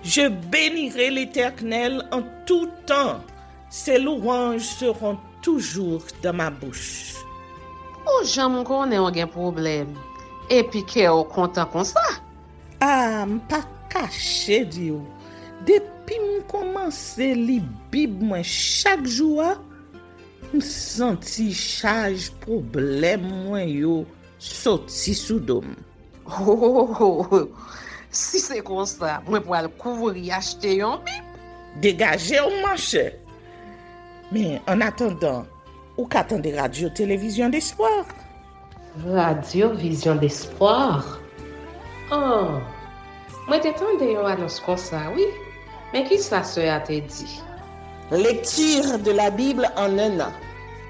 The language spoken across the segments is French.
Je bénirai l'Éternel en tout temps. Ses louanges seront toujours dans ma bouche. Oh, j'aime qu'on ait un problème. Et puis qu'elle est content comme ça. Ah, m'pas caché Dieu. Depuis m'komanse li Bib moi chaque jour, m'senti charge problème moi yo sorti sous dom. Si c'est comme ça, moi pour aller couvrir acheter un Bible. Dégagez au marché. Mais en attendant, ou qu'attendez radio télévision d'espoir. Radio Vision d'Espoir. Oh, moi t'attendais une annonce comme ça, oui. Mais qui ça a te dit? Lecture de la Bible en un an.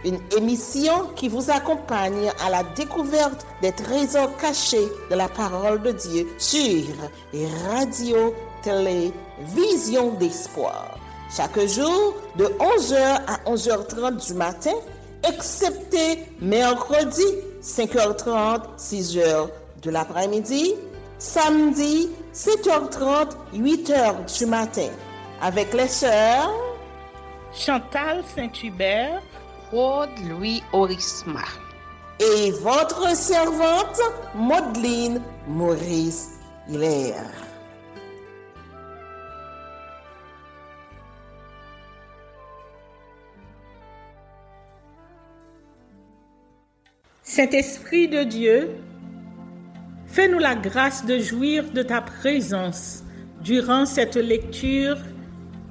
Une émission qui vous accompagne à la découverte des trésors cachés de la parole de Dieu sur Radio Télévision d'Espoir. Chaque jour de 11h à 11h30 du matin, excepté mercredi 5h30, 6h de l'après-midi, samedi 7h30, 8h du matin, avec les sœurs Chantal Saint-Hubert, Claude Louis Orisma et votre servante Maudeline Maurice Hilaire. Saint-Esprit de Dieu, fais-nous la grâce de jouir de ta présence durant cette lecture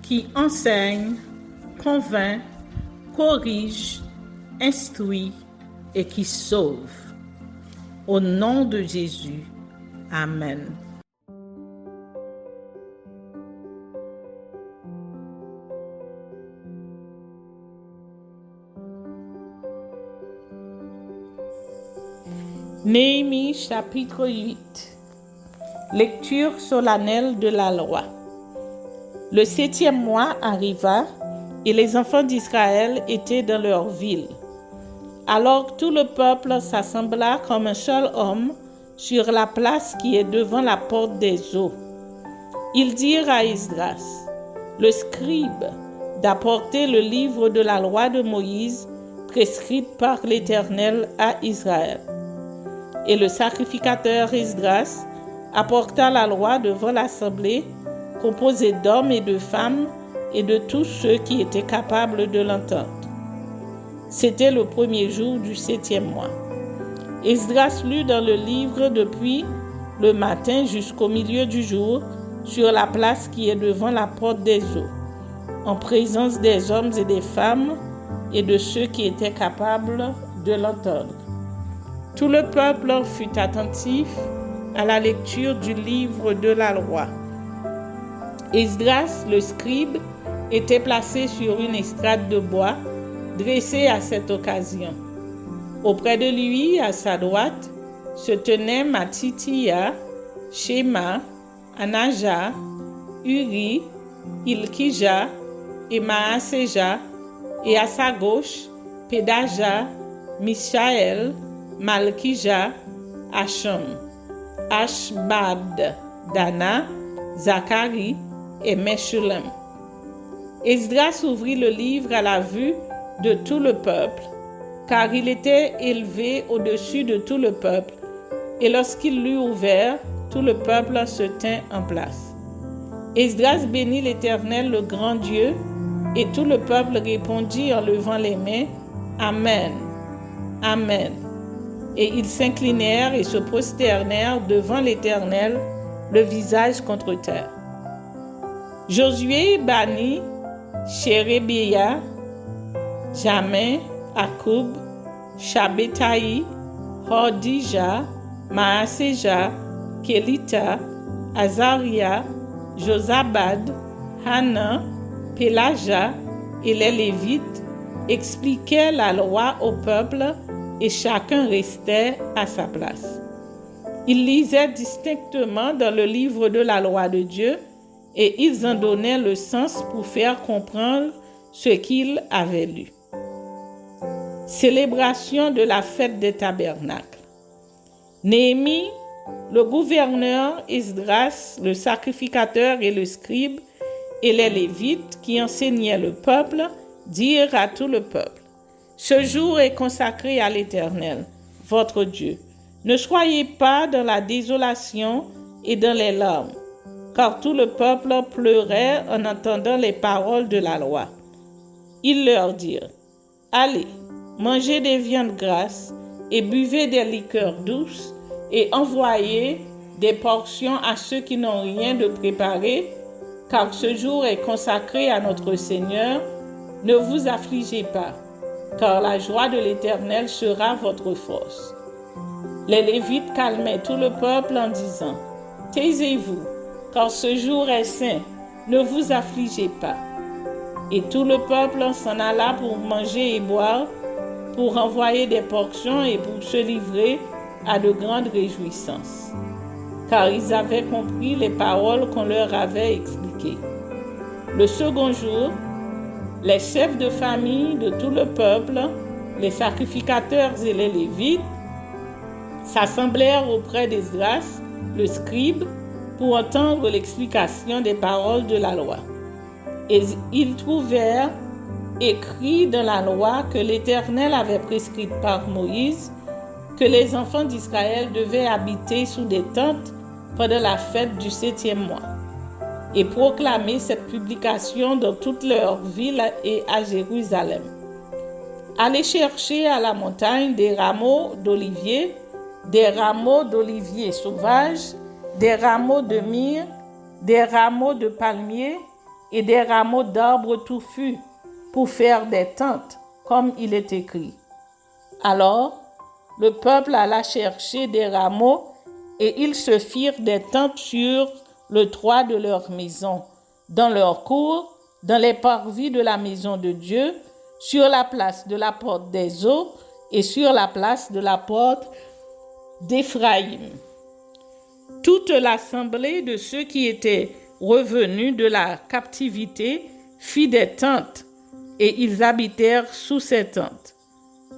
qui enseigne, convainc, corrige, instruit et qui sauve. Au nom de Jésus. Amen. Néhémie chapitre 8. Lecture solennelle de la loi. Le 7e mois arriva et les enfants d'Israël étaient dans leur ville. Alors tout le peuple s'assembla comme un seul homme sur la place qui est devant la porte des eaux. Ils dirent à Esdras, le scribe, d'apporter le livre de la loi de Moïse prescrite par l'Éternel à Israël. Et le sacrificateur Esdras apporta la loi devant l'assemblée, composée d'hommes et de femmes et de tous ceux qui étaient capables de l'entendre. C'était le 1er jour du 7e mois. Esdras lut dans le livre depuis le matin jusqu'au milieu du jour sur la place qui est devant la porte des eaux, en présence des hommes et des femmes et de ceux qui étaient capables de l'entendre. Tout le peuple fut attentif à la lecture du livre de la loi. Esdras, le scribe, était placé sur une estrade de bois dressée à cette occasion. Auprès de lui, à sa droite, se tenaient Mattithia, Shema, Anaja, Uri, Ilkija et Maaseja, et à sa gauche, Pédaja, Mishaël, Malkija, Hacham, Ashbad, Dana, Zacharie et Meshullam. Esdras ouvrit le livre à la vue de tout le peuple, car il était élevé au-dessus de tout le peuple, et lorsqu'il l'eut ouvert, tout le peuple se tint en place. Esdras bénit l'Éternel, le grand Dieu, et tout le peuple répondit en levant les mains, Amen, Amen. Et ils s'inclinèrent et se prosternèrent devant l'Éternel, le visage contre terre. Josué banit Sherebiah, Jamin, Akub, Shabetaï, Hodija, Maaseja, Kelita, Azaria, Josabad, Hanan, Pélaja et les Lévites expliquaient la loi au peuple et chacun restait à sa place. Ils lisaient distinctement dans le livre de la loi de Dieu et ils en donnaient le sens pour faire comprendre ce qu'ils avaient lu. Célébration de la fête des tabernacles. Néhémie Le gouverneur Esdras, le sacrificateur et le scribe, et les Lévites qui enseignaient le peuple, dirent à tout le peuple: Ce jour est consacré à l'Éternel, votre Dieu. Ne soyez pas dans la désolation et dans les larmes, car tout le peuple pleurait en entendant les paroles de la loi. Ils leur dirent: Allez, mangez des viandes grasses et buvez des liqueurs douces, et envoyez des portions à ceux qui n'ont rien de préparé, car ce jour est consacré à notre Seigneur. Ne vous affligez pas, car la joie de l'Éternel sera votre force. Les Lévites calmaient tout le peuple en disant: Taisez-vous, car ce jour est saint, ne vous affligez pas. Et tout le peuple s'en alla pour manger et boire, pour envoyer des portions et pour se livrer à de grandes réjouissances, car ils avaient compris les paroles qu'on leur avait expliquées. Le second jour, les chefs de famille de tout le peuple, les sacrificateurs et les Lévites, s'assemblèrent auprès d'Esdras, le scribe, pour entendre l'explication des paroles de la loi. Et ils trouvèrent écrit dans la loi que l'Éternel avait prescrite par Moïse que les enfants d'Israël devaient habiter sous des tentes pendant la fête du 7e mois, et proclamer cette publication dans toutes leurs villes et à Jérusalem. Allez chercher à la montagne des rameaux d'olivier sauvages, des rameaux de myrrhe, des rameaux de palmier et des rameaux d'arbres touffus pour faire des tentes, comme il est écrit. Alors, le peuple alla chercher des rameaux et ils se firent des tentes sur le toit de leur maison, dans leur cour, dans les parvis de la maison de Dieu, sur la place de la porte des eaux et sur la place de la porte d'Éphraïm. Toute l'assemblée de ceux qui étaient revenus de la captivité fit des tentes, et ils habitèrent sous ces tentes,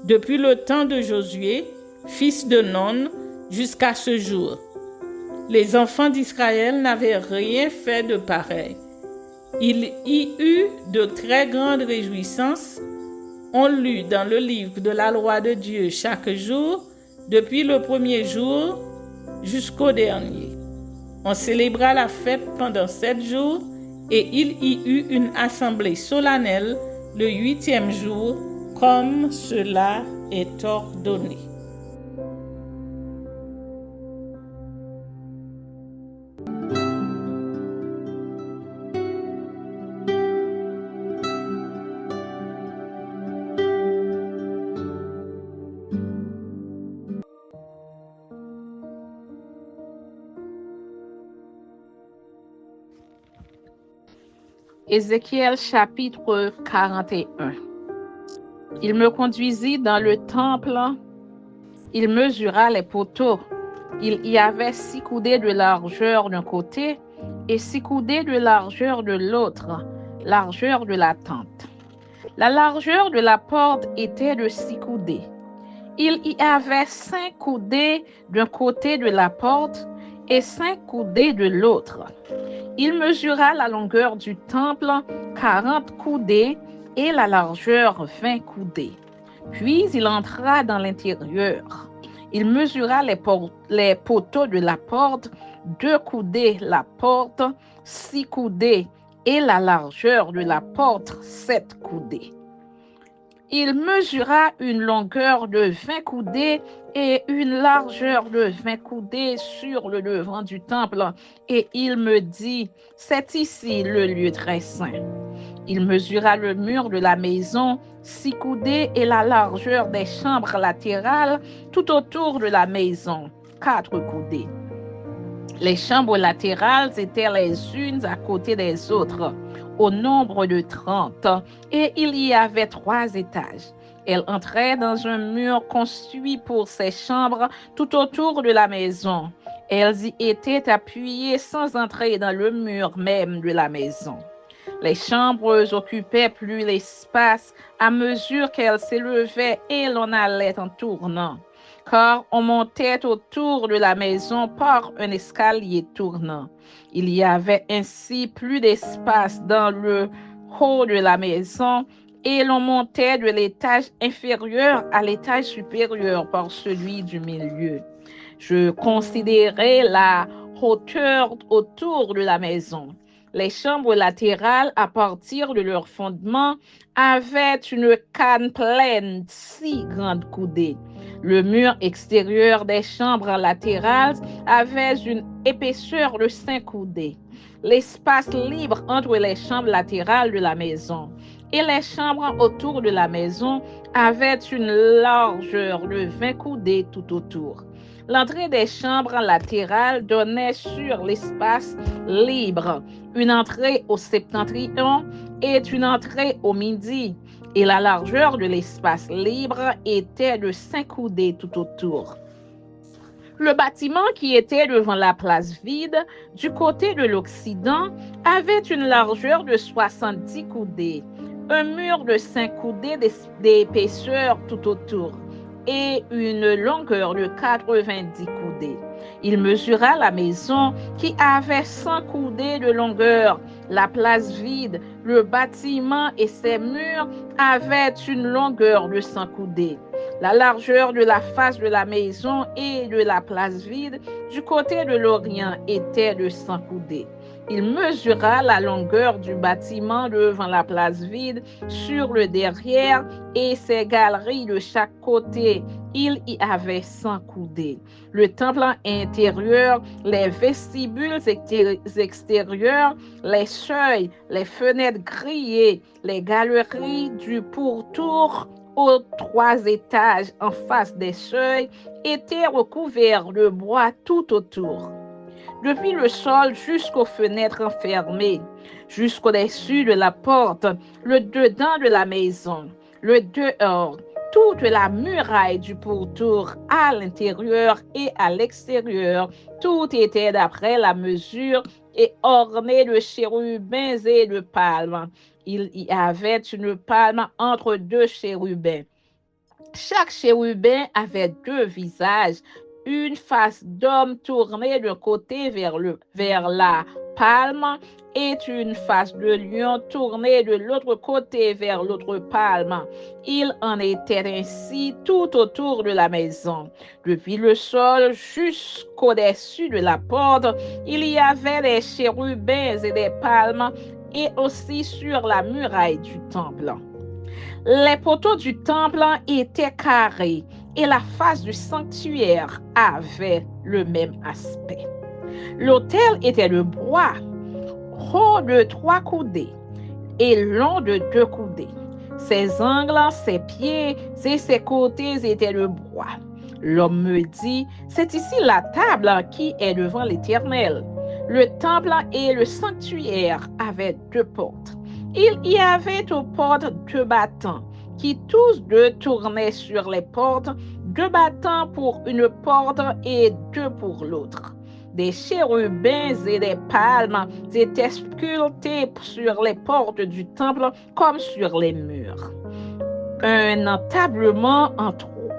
depuis le temps de Josué, fils de Nun, jusqu'à ce jour. Les enfants d'Israël n'avaient rien fait de pareil. Il y eut de très grandes réjouissances. On lut dans le livre de la loi de Dieu chaque jour, depuis le premier jour jusqu'au dernier. On célébra la fête pendant 7 jours, et il y eut une assemblée solennelle le 8e jour, comme cela est ordonné. Ézéchiel chapitre 41. Il me conduisit dans le temple, il mesura les poteaux. Il y avait 6 coudées de largeur d'un côté et 6 coudées de largeur de l'autre, largeur de la tente. La largeur de la porte était de 6 coudées. Il y avait 5 coudées d'un côté de la porte et 5 coudées de l'autre. Il mesura la longueur du temple 40 coudées et la largeur 20 coudées. Puis il entra dans l'intérieur. Il mesura les poteaux de la porte, 2 coudées la porte, 6 coudées, et la largeur de la porte 7 coudées. Il mesura une longueur de 20 coudées et une largeur de 20 coudées sur le devant du temple. Et il me dit: c'est ici le lieu très saint. Il mesura le mur de la maison, 6 coudées, et la largeur des chambres latérales tout autour de la maison, 4 coudées. Les chambres latérales étaient les unes à côté des autres, au nombre de 30, et il y avait 3 étages. Elle entrait dans un mur construit pour ses chambres tout autour de la maison. Elles y étaient appuyées sans entrer dans le mur même de la maison. Les chambres occupaient plus l'espace à mesure qu'elles s'élevaient et l'on allait en tournant. car on montait autour de la maison par un escalier tournant. Il y avait ainsi plus d'espace dans le haut de la maison et l'on montait de l'étage inférieur à l'étage supérieur par celui du milieu. Je considérais la hauteur autour de la maison. Les chambres latérales, à partir de leur fondement, avaient une canne pleine, 6 grandes coudées. Le mur extérieur des chambres latérales avait une épaisseur de 5 coudées. L'espace libre entre les chambres latérales de la maison et les chambres autour de la maison avait une largeur de 20 coudées tout autour. L'entrée des chambres latérales donnait sur l'espace libre, une entrée au septentrion et une entrée au midi, et la largeur de l'espace libre était de 5 coudées tout autour. Le bâtiment qui était devant la place vide, du côté de l'Occident, avait une largeur de 70 coudées, un mur de 5 coudées d'épaisseur tout autour et une longueur de 90 coudées. Il mesura la maison qui avait 100 coudées de longueur, la place vide, le bâtiment et ses murs avaient une longueur de 100 coudées. La largeur de la face de la maison et de la place vide du côté de l'Orient était de 100 coudées. Il mesura la longueur du bâtiment devant la place vide sur le derrière et ses galeries de chaque côté. Il y avait 100 coudées. Le temple intérieur, les vestibules extérieurs, les seuils, les fenêtres grillées, les galeries du pourtour aux 3 étages en face des seuils étaient recouverts de bois tout autour. Depuis le sol jusqu'aux fenêtres fermées, jusqu'au-dessus de la porte, le dedans de la maison, le dehors, toute la muraille du pourtour à l'intérieur et à l'extérieur, tout était d'après la mesure et orné de chérubins et de palmes. Il y avait une palme entre 2 chérubins. Chaque chérubin avait 2 visages, une face d'homme tournée d'un côté vers la palme et une face de lion tournée de l'autre côté vers l'autre palme. Il en était ainsi tout autour de la maison. Depuis le sol jusqu'au-dessus de la porte, il y avait des chérubins et des palmes et aussi sur la muraille du temple. Les poteaux du temple étaient carrés et la face du sanctuaire avait le même aspect. L'autel était de bois, haut de 3 coudées et long de 2 coudées. Ses angles, ses pieds et ses côtés étaient de bois. L'homme me dit, c'est ici la table qui est devant l'Éternel. Le temple et le sanctuaire avaient 2 portes. Il y avait aux portes 2 battants qui tous 2 tournaient sur les portes, 2 battants pour une porte et 2 pour l'autre. Des chérubins et des palmes étaient sculptés sur les portes du temple comme sur les murs. Un entablement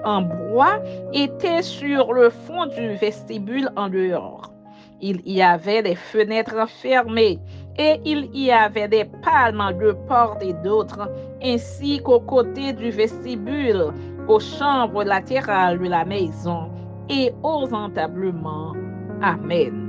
en bois était sur le fond du vestibule en dehors. Il y avait des fenêtres fermées et il y avait des palmes de part et d'autre, ainsi qu'aux côtés du vestibule, aux chambres latérales de la maison et aux entablements. Amen.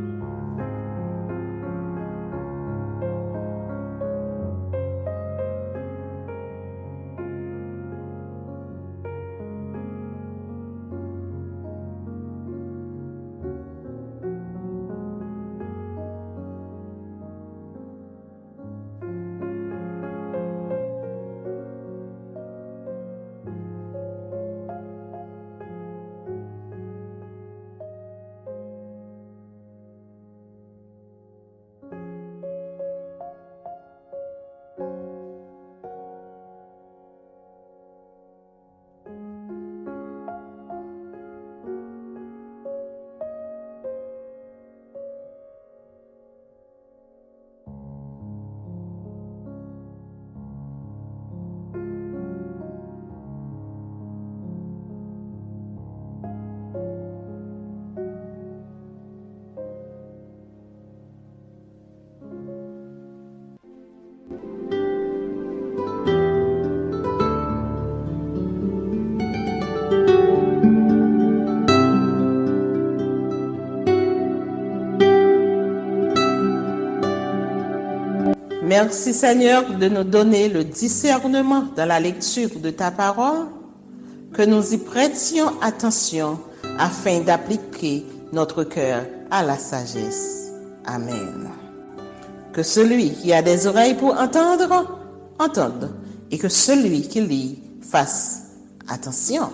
Merci Seigneur de nous donner le discernement dans la lecture de ta parole, que nous y prêtions attention afin d'appliquer notre cœur à la sagesse. Amen. Que celui qui a des oreilles pour entendre, entende, et que celui qui lit fasse attention.